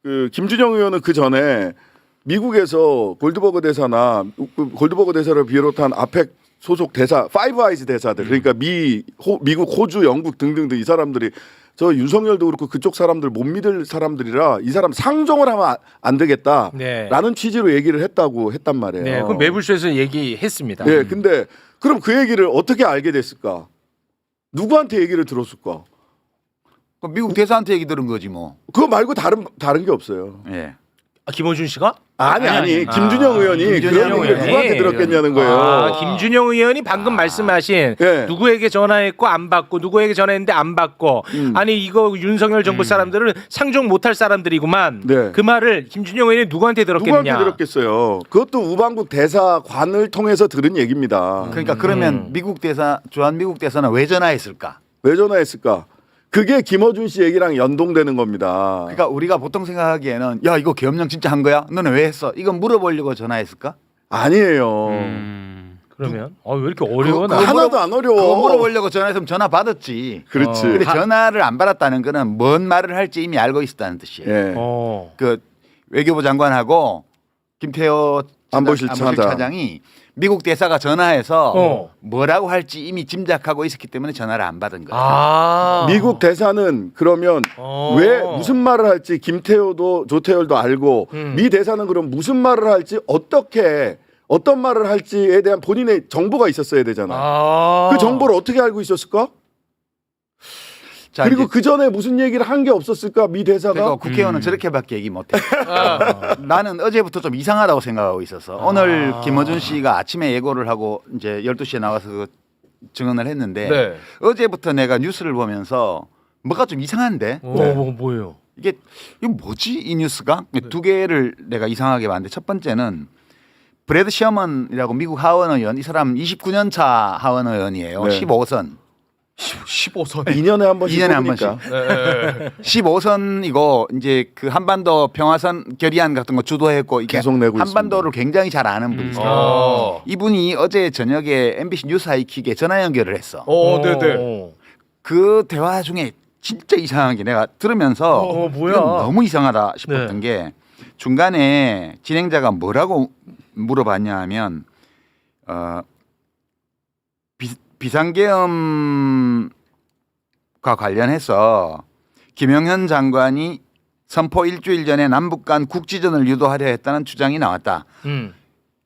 그 김준영 의원은 그 전에 미국에서 골드버그 대사나 골드버그 대사를 비롯한 아펙 소속 대사, 파이브 아이즈 대사들 그러니까 미국, 호주, 영국 등등등 이 사람들이 저 윤석열도 그렇고 그쪽 사람들 못 믿을 사람들이라 이 사람 상종을 하면 안 되겠다라는 네. 취지로 얘기를 했단 말이에요. 네, 그럼 매불쇼에서 얘기했습니다. 네, 근데 그럼 그 얘기를 어떻게 알게 됐을까? 누구한테 얘기를 들었을까? 미국 대사한테 얘기 들은 거지 뭐. 그거 말고 다른 게 없어요. 예. 아, 김어준 씨가? 아니. 김준영 의원이 김준영 그런 얘기를 의원이. 누구한테 들었겠냐는 거예요. 아, 김준영 의원이 방금 말씀하신 네. 누구에게 전화했고 안 받고 누구에게 전화했는데 안 받고 아니 이거 윤석열 정부 사람들은 상종 못할 사람들이구만. 네. 그 말을 김준영 의원이 누구한테 들었겠느냐. 누구한테 들었겠어요. 그것도 우방국 대사관을 통해서 들은 얘기입니다. 그러니까 그러면 미국 대사 주한미국 대사는 왜 전화했을까? 왜 전화했을까? 그게 김어준 씨 얘기랑 연동되는 겁니다. 그러니까 우리가 보통 생각하기에는 야 이거 계엄령 진짜 한 거야? 너는 왜 했어? 이건 물어보려고 전화했을까? 아니에요. 그러면 왜 이렇게 어려워? 그거 나? 하나도 안 어려워. 그거 물어보려고 전화했으면 전화 받았지. 그렇지. 근데 전화를 안 받았다는 거는 뭔 말을 할지 이미 알고 있었다는 뜻이에요. 예. 그 외교부 장관하고 김태호 안보실 차장이 미국 대사가 전화해서 어. 뭐라고 할지 이미 짐작하고 있었기 때문에 전화를 안 받은 거예요. 아. 미국 대사는 그러면 왜 무슨 말을 할지 김태호도 조태열도 알고 미 대사는 그럼 무슨 말을 할지 어떤 말을 할지에 대한 본인의 정보가 있었어야 되잖아. 그 정보를 어떻게 알고 있었을까? 자, 그리고 이제 그 전에 무슨 얘기를 한 게 없었을까 미 대사가? 그러니까 국회의원은 저렇게밖에 얘기 못해. 나는 어제부터 좀 이상하다고 생각하고 있었어. 오늘 김어준 씨가 아침에 예고를 하고 이제 12시에 나와서 그 증언을 했는데 네. 어제부터 내가 뉴스를 보면서 뭐가 좀 이상한데 뭐예요? 이거 뭐지 이 뉴스가? 두 개를 내가 이상하게 봤는데 첫 번째는 브래드 셔먼이라고 미국 하원 의원 이 사람 29년 차 하원 의원이에요. 네. 15선. 15선. 2년에 한 번씩 2년에 한 뽑으니까. 네. 15선이고 이제 그 한반도 평화선 결의안 같은 거 주도했고 이게 계속 내고 한반도를 굉장히 잘 아는 분이세요. 이분이 어제 저녁에 MBC 뉴스 하이킥에 전화 연결을 했어. 네네. 그 대화 중에 진짜 이상한 게 내가 들으면서 뭐야? 이건 너무 이상하다 싶었던 게 중간에 진행자가 뭐라고 물어봤냐 하면 비상계엄과 관련해서 김영현 장관이 선포 일주일 전에 남북 간 국지전을 유도하려 했다는 주장이 나왔다.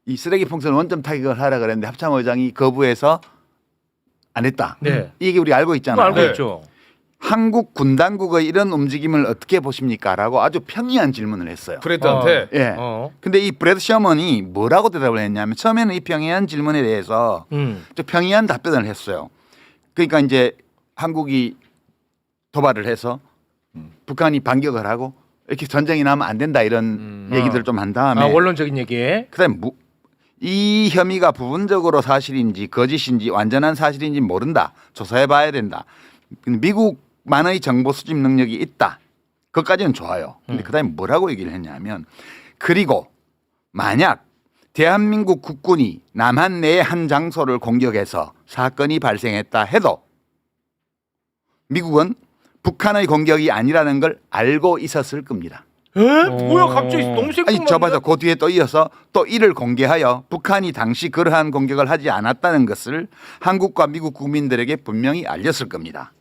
이 쓰레기 풍선 원점 타격을 하라 그랬는데 합참의장이 거부해서 안 했다. 네. 이 얘기 우리 알고 있잖아요. 알고 있죠. 한국 군 당국의 이런 움직임을 어떻게 보십니까? 라고 아주 평이한 질문을 했어요. 브래드한테. 예. 근데 이 브래드 셔먼이 뭐라고 대답을 했냐면 처음에는 이 평이한 질문에 대해서 좀 평이한 답변을 했어요. 그러니까 이제 한국이 도발을 해서 북한이 반격을 하고 이렇게 전쟁이 나면 안 된다 이런 얘기들을 좀 한 다음에 원론적인 얘기. 그다음에 이 혐의가 부분적으로 사실인지 거짓인지 완전한 사실인지 모른다. 조사해 봐야 된다. 미국만의 정보 수집 능력이 있다. 그것까지는 좋아요. 근데 그다음에 뭐라고 얘기를 했냐면 그리고 만약 대한민국 국군이 남한 내의 한 장소를 공격해서 사건이 발생했다 해도 미국은 북한의 공격이 아니라는 걸 알고 있었을 겁니다. 뭐야 갑자기 너무 아니 새콤한데? 저봐서 그 뒤에 또 이어서 또 이를 공개하여 북한이 당시 그러한 공격을 하지 않았다는 것을 한국과 미국 국민들에게 분명히 알렸을 겁니다.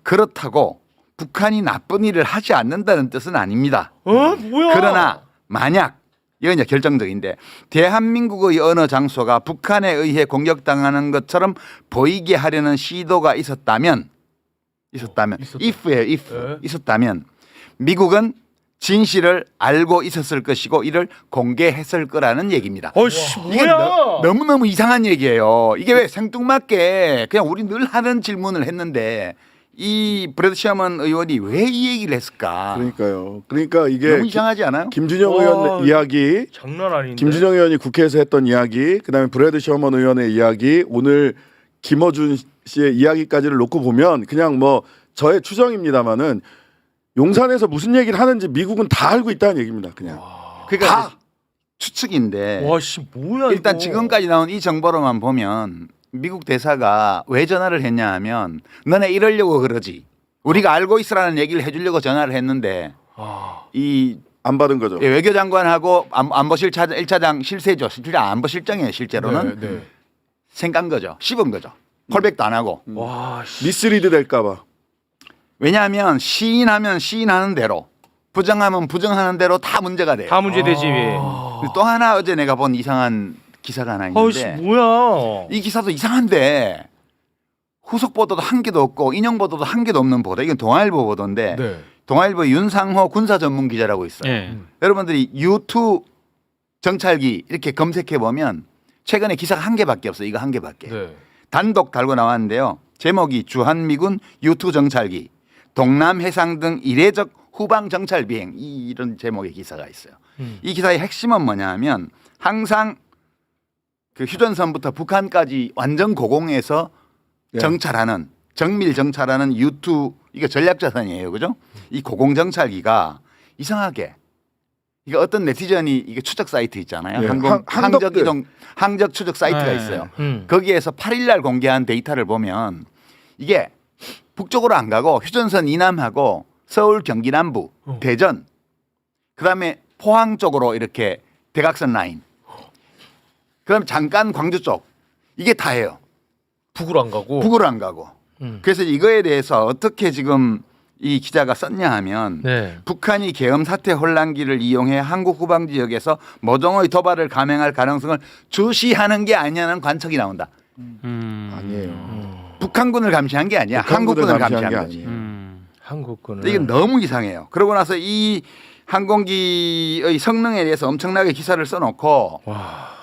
그렇다고 북한이 나쁜 일을 하지 않는다는 뜻은 아닙니다. 뭐야? 그러나 만약 이건 이제 결정적인데 대한민국의 어느 장소가 북한에 의해 공격당하는 것처럼 보이게 하려는 시도가 있었다면 if예요. if 있었다면 미국은 진실을 알고 있었을 것이고 이를 공개했을 거라는 얘기입니다. 이게 뭐야? 너무너무 이상한 얘기예요. 이게 왜 생뚱맞게 그냥 우리 늘 하는 질문을 했는데 이 브래드 셔먼 의원이 왜 이 얘기를 했을까? 그러니까요. 그러니까 이게 너무 이상하지 않아요? 김준영 의원 이야기, 장난 아닌데. 김준영 의원이 국회에서 했던 이야기, 그다음에 브래드 셔먼 의원의 이야기, 오늘 김어준 씨의 이야기까지를 놓고 보면 그냥 뭐 저의 추정입니다만은 용산에서 무슨 얘기를 하는지 미국은 다 알고 있다는 얘기입니다. 그냥 그러니까 추측인데 와씨 뭐야? 일단 이거. 지금까지 나온 이 정보로만 보면 미국 대사가 왜 전화를 했냐 하면 너네 이러려고 그러지. 우리가 알고 있으라는 얘기를 해주려고 전화를 했는데 이 안 받은 거죠. 예, 외교장관하고 안보실차 1차장 실세죠. 실제 안보실장이에요. 실제로는 네. 생간 거죠. 씹은 거죠. 콜백도 안 하고. 와, 씨. 미스리드 될까봐. 왜냐하면 시인하면 시인하는 대로 부정하면 부정하는 대로 다 문제가 돼요. 다 문제되지. 그리고 또 하나 어제 내가 본 이상한 기사가 하나 어씨 있는데 뭐야? 이 기사도 이상한데 후속 보도도 한 개도 없고 인용 보도도 한 개도 없는 보도. 이건 동아일보 보도인데 네. 동아일보 윤상호 군사 전문 기자라고 있어요. 예. 여러분들이 유튜 정찰기 이렇게 검색해 보면 최근에 기사가 한 개밖에 없어요. 이거 한 개밖에. 네. 단독 달고 나왔는데요. 제목이 주한미군 유튜 정찰기 동남 해상 등 이례적 후방 정찰 비행 이런 제목의 기사가 있어요. 이 기사의 핵심은 뭐냐 하면 항상 그 휴전선부터 북한까지 완전 고공에서 네. 정찰하는 정밀 정찰하는 유튜 이거 전략자산이에요. 그죠? 이 고공 정찰기가 이상하게 이거 어떤 네티즌이 이게 추적 사이트 있잖아요. 네. 항적 항덕들. 이동 항적 추적 사이트가 네. 있어요. 음. 거기에서 8일 날 공개한 데이터를 보면 이게 북쪽으로 안 가고 휴전선 이남하고 서울 경기 남부 대전 그다음에 포항 쪽으로 이렇게 대각선 라인 그다음에 잠깐 광주 쪽 이게 다예요. 북으로 안 가고. 북으로 안 가고. 음. 그래서 이거에 대해서 어떻게 지금 이 기자가 썼냐 하면 네. 북한이 계엄 사태 혼란기를 이용해 한국 후방 지역에서 모종의 도발을 감행할 가능성을 주시하는 게 아니냐는 관측이 나온다. 아니에요. 북한군을 감시한 게 아니야. 북한군을 한국군을 감시한 감시한 게 거지. 아니에요. 한국군은 이게 너무 이상해요. 그러고 나서 이 항공기의 성능에 대해서 엄청나게 기사를 써놓고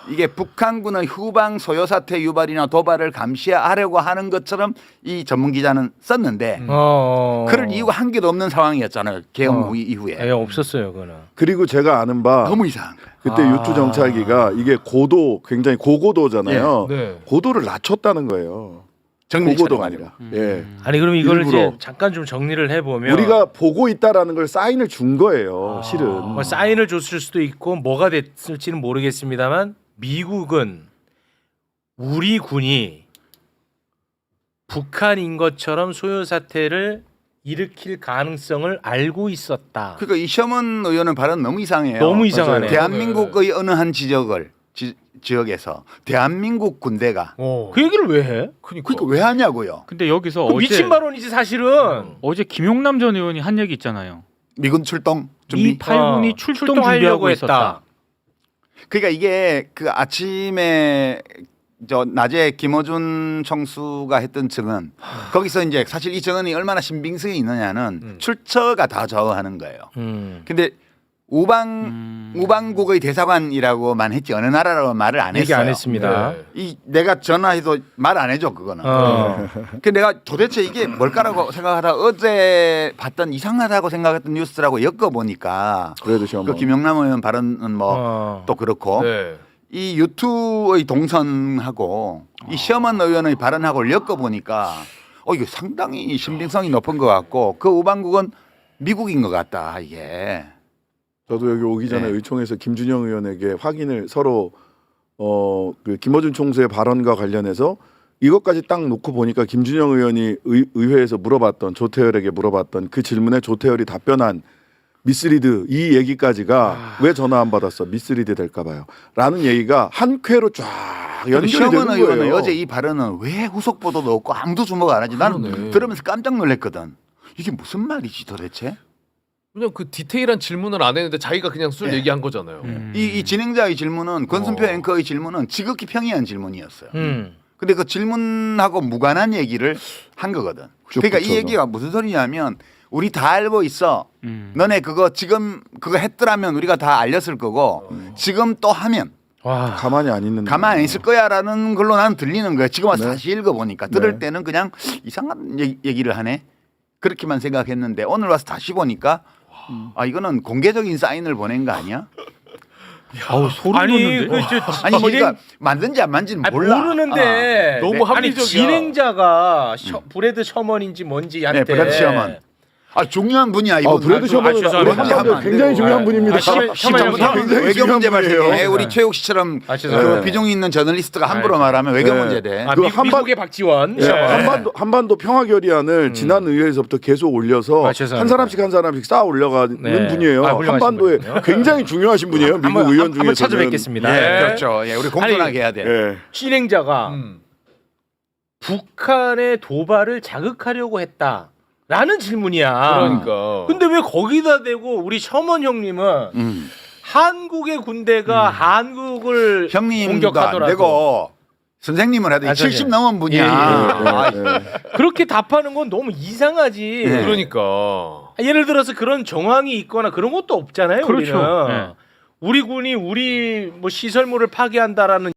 이게 북한군의 후방 소요 사태 유발이나 도발을 감시하려고 하는 것처럼 이 전문 기자는 썼는데 그럴 이유가 한 개도 없는 상황이었잖아요. 계엄 이후에. 예, 없었어요, 그거는. 그리고 제가 아는 바 너무 이상한 거예요. 그때 유투 정찰기가 이게 고도 굉장히 고고도잖아요. 네. 고도를 낮췄다는 거예요. 고고도가 아니라. 예. 아니 그럼 이걸 일부러. 이제 잠깐 좀 정리를 해보면 우리가 보고 있다라는 걸 사인을 준 거예요. 실은. 뭐 사인을 줬을 수도 있고 뭐가 됐을지는 모르겠습니다만 미국은 우리 군이 북한인 것처럼 소요 사태를 일으킬 가능성을 알고 있었다. 그러니까 이 셔먼 의원은 발언 너무 이상해요. 너무 이상하네. 대한민국의 어느 한 지역에서 대한민국 군대가 그 얘기를 왜 해? 그러니까 왜 하냐고요. 근데 여기서 그 어제 미친 발언이지 사실은. 어제 김용남 전 의원이 한 얘기 있잖아요. 미군 출동 준비. 미 8군이 출동 출동하려고 준비하고 했다. 있었다. 그러니까 이게 그 아침에 저 낮에 김어준 총수가 했던 증언 거기서 이제 사실 이 증언이 얼마나 신빙성이 있느냐는 출처가 다 좌우하는 거예요. 근데 우방국의 대사관이라고만 했지 어느 나라라고 말을 안 했어요. 얘기 안 했습니다. 네. 이 내가 전화해도 말 안 해줘 그거는. 그 내가 도대체 이게 뭘까라고 생각하다 어제 봤던 이상하다고 생각했던 뉴스라고 엮어보니까 그래도 시험. 그 김영남 의원 발언은 뭐 또 그렇고 네. 이 유튜의 동선하고 이 시어먼 의원의 발언하고 엮어보니까 이게 상당히 신빙성이 높은 것 같고 그 우방국은 미국인 것 같다 이게. 저도 여기 오기 전에 네. 의총에서 김준영 의원에게 확인을 서로 그 김어준 총수의 발언과 관련해서 이것까지 딱 놓고 보니까 김준영 의원이 의회에서 물어봤던 조태열에게 물어봤던 그 질문에 조태열이 답변한 미스리드 이 얘기까지가 왜 전화 안 받았어 미스리드 될까 봐요 라는 얘기가 한 쾌로 쫙 연결이 시어먼 되는 의원은 거예요. 어제 이 발언은 왜 후속 보도도 없고 아무도 주목 안 하지? 나는 그러네. 들으면서 깜짝 놀랐거든. 이게 무슨 말이지 도대체? 그냥 그 디테일한 질문을 안 했는데 자기가 그냥 술 얘기한 거잖아요. 이 진행자의 질문은 권순표 앵커의 질문은 지극히 평이한 질문이었어요. 근데 그 질문하고 무관한 얘기를 한 거거든. 그러니까 이 붙여서. 얘기가 무슨 소리냐면 우리 다 알고 있어. 너네 그거 지금 그거 했더라면 우리가 다 알렸을 거고 지금 또 하면 와. 가만히 안 있는. 가만히 안 있을 거야라는 걸로 나는 들리는 거야. 지금 와서 네. 다시 읽어보니까 들을 네. 때는 그냥 이상한 얘기를 하네. 그렇게만 생각했는데 오늘 와서 다시 보니까 이거는 공개적인 사인을 보낸 거 아니야? 아우 소름 아니 돋는데. 아니 그러니까 만든지 안 만지는 몰라. 모르는데 너무 아니 합리적이야. 진행자가 브래드 셔먼인지 뭔지 한테 네, 브래드 셔먼. 중요한 분이야 이분. 브래드 셔먼은 죄송합니다. 우리 한반도 굉장히 중요한 분입니다. 셔먼 시작부터 굉장히 외교 중요한 문제 발생해. 분이에요. 우리 최욱 씨처럼 죄송합니다. 그 비중 있는 저널리스트가 함부로 말하면 외교 네. 문제 돼. 그 미국의 박지원. 네, 셔먼. 한반도 평화 결의안을 지난 의회에서부터 계속 올려서 죄송합니다. 한 사람씩 쌓아 올려가는 네. 분이에요. 훌륭하신 한반도에 분이군요. 굉장히 중요하신 분이에요. 미국 의원 중에서는. 한번 찾아뵙겠습니다. 예, 네. 그렇죠. 예, 우리 공존하게 해야 돼. 예. 진행자가 북한의 도발을 자극하려고 했다라는 질문이야. 그러니까. 근데 왜 거기다 대고 우리 셔먼 형님은 한국의 군대가 한국을 형님도 안 공격하더라도 되고 선생님을 해도 70 넘은 분이야. 예, 아, 그렇게 답하는 건 너무 이상하지. 네. 그러니까. 예를 들어서 그런 정황이 있거나 그런 것도 없잖아요. 그렇죠. 우리는. 네. 우리 군이 우리 뭐 시설물을 파괴한다라는